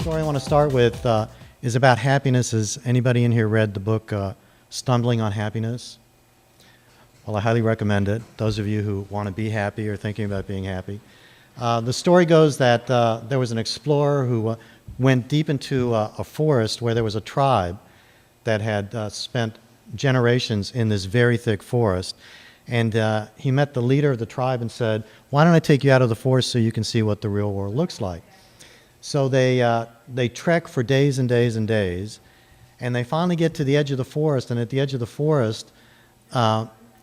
story I want to start with is about happiness. Has anybody in here read the book Stumbling on Happiness? Well, I highly recommend it. Those of you who want to be happy or thinking about being happy. The story goes that there was an explorer who went deep into a forest where there was a tribe that had spent generations in this very thick forest. And he met the leader of the tribe and said, "Why don't I take you out of the forest so you can see what the real world looks like?" So they trek for days and days and days, and they finally get to the edge of the forest. And at the edge of the forest,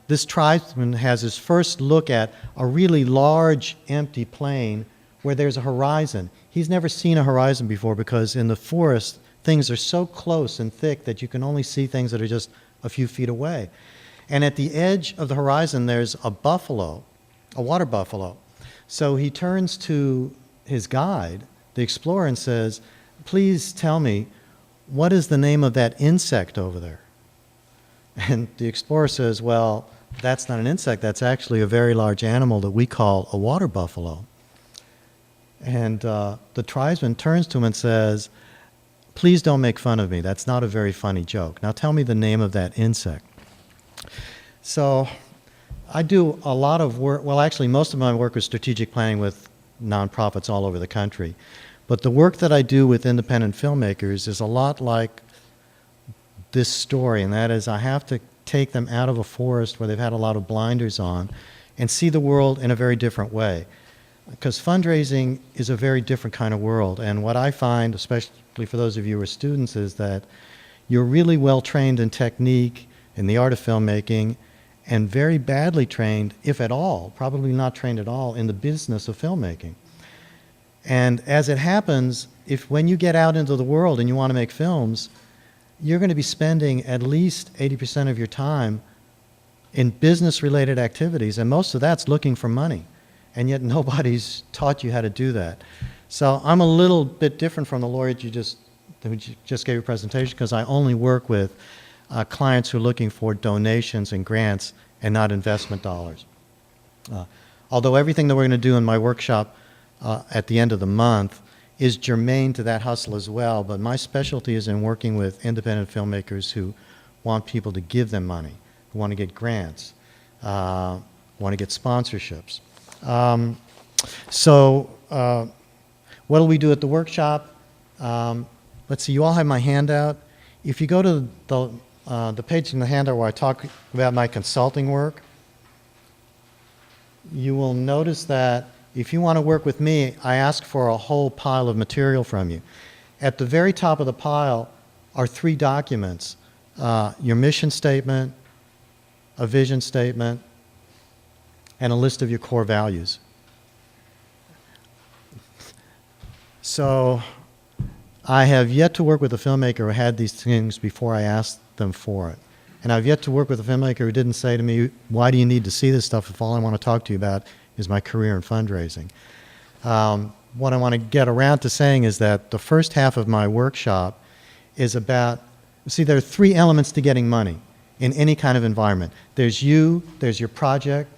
this tribesman has his first look at a really large empty plain where there's a horizon. He's never seen a horizon before because in the forest, things are so close and thick that you can only see things that are just a few feet away. And at the edge of the horizon, there's a buffalo, a water buffalo. So he turns to his guide, the explorer, and says, "Please tell me, what is the name of that insect over there?" And the explorer says, "Well, that's not an insect. That's actually a very large animal that we call a water buffalo." And the tribesman turns to him and says, "Please don't make fun of me. That's not a very funny joke. Now tell me the name of that insect." So I do a lot of work. Well, actually, most of my work is strategic planning with nonprofits all over the country. But the work that I do with independent filmmakers is a lot like this story, and that is I have to take them out of a forest where they've had a lot of blinders on and see the world in a very different way. Because fundraising is a very different kind of world. And what I find, especially for those of you who are students, is that you're really well trained in technique, in the art of filmmaking, and very badly trained, if at all, probably not trained at all, in the business of filmmaking. And as it happens, if when you get out into the world and you want to make films, you're going to be spending at least 80% of your time in business-related activities, and most of that's looking for money. And yet nobody's taught you how to do that. So I'm a little bit different from the laureate who just gave a presentation, because I only work with clients who are looking for donations and grants and not investment dollars. Although everything that we're going to do in my workshop at the end of the month is germane to that hustle as well, but my specialty is in working with independent filmmakers who want people to give them money, who want to get grants, want to get sponsorships. What do we do at the workshop? Let's see, you all have my handout. If you go to the page in the handout where I talk about my consulting work, you will notice that if you want to work with me, I ask for a whole pile of material from you. At the very top of the pile are 3 documents: your mission statement, a vision statement, and a list of your core values. So I have yet to work with a filmmaker who had these things before I asked them for it. And I've yet to work with a filmmaker who didn't say to me, "Why do you need to see this stuff if all I want to talk to you about is my career in fundraising?" What I want to get around to saying is that the first half of my workshop is about, see, there are 3 elements to getting money in any kind of environment. There's you, there's your project,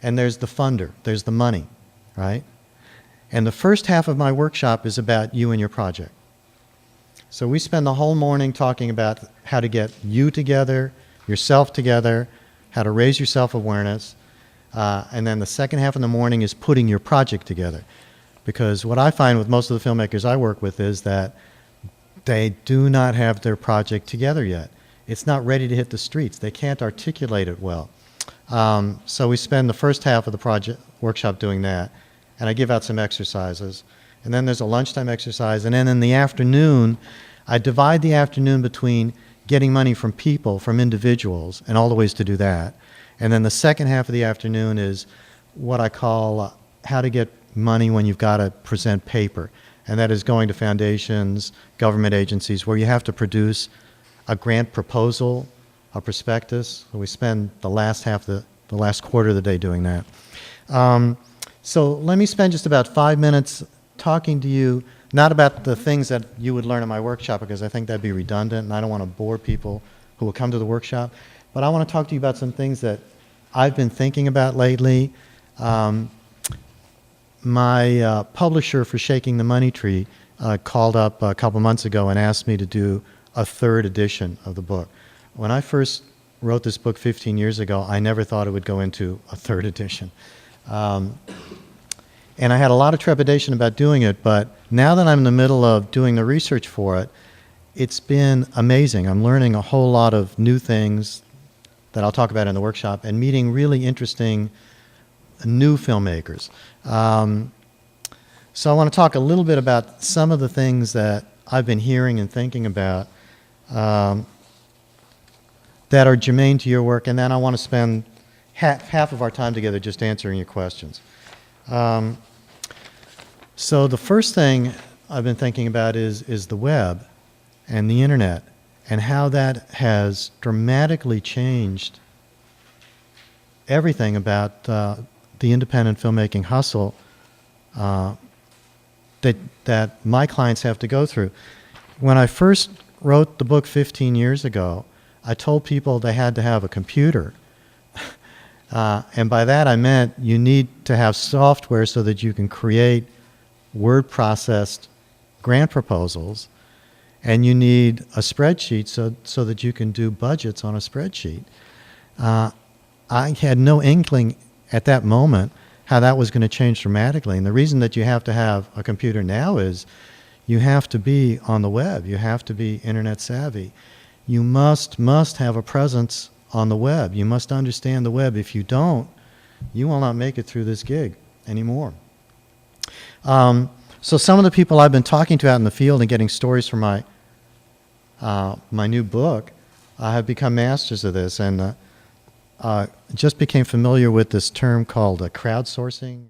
and there's the funder, there's the money, right? And the first half of my workshop is about you and your project. So we spend the whole morning talking about how to get you together, yourself together, how to raise your self-awareness, and then the second half of the morning is putting your project together. Because what I find with most of the filmmakers I work with is that they do not have their project together yet. It's not ready to hit the streets. They can't articulate it well. So we spend the first half of the project workshop doing that, and I give out some exercises. And then there's a lunchtime exercise, and then in the afternoon, I divide the afternoon between getting money from people, from individuals, and all the ways to do that. And then the second half of the afternoon is what I call how to get money when you've got to present paper. And that is going to foundations, government agencies, where you have to produce a grant proposal, a prospectus. So we spend the last half, the last quarter of the day doing that. So let me spend just about 5 minutes talking to you, not about the things that you would learn in my workshop, because I think that'd be redundant, and I don't want to bore people who will come to the workshop. But I want to talk to you about some things that I've been thinking about lately. My publisher for Shaking the Money Tree called up a couple months ago and asked me to do a third edition of the book. When I first wrote this book 15 years ago, I never thought it would go into a third edition. And I had a lot of trepidation about doing it, but now that I'm in the middle of doing the research for it, it's been amazing. I'm learning a whole lot of new things that I'll talk about in the workshop and meeting really interesting new filmmakers. So I want to talk a little bit about some of the things that I've been hearing and thinking about that are germane to your work, and then I want to spend half of our time together just answering your questions. So the first thing I've been thinking about is the web and the internet and how that has dramatically changed everything about the independent filmmaking hustle that my clients have to go through. When I first wrote the book 15 years ago, I told people they had to have a computer. And by that I meant you need to have software so that you can create word-processed grant proposals, and you need a spreadsheet so that you can do budgets on a spreadsheet. I had no inkling at that moment how that was going to change dramatically. And the reason that you have to have a computer now is you have to be on the web. You have to be internet savvy. You must have a presence on the web. You must understand the web. If you don't, you will not make it through this gig anymore. So some of the people I've been talking to out in the field and getting stories from my new book have become masters of this, and just became familiar with this term called crowdsourcing.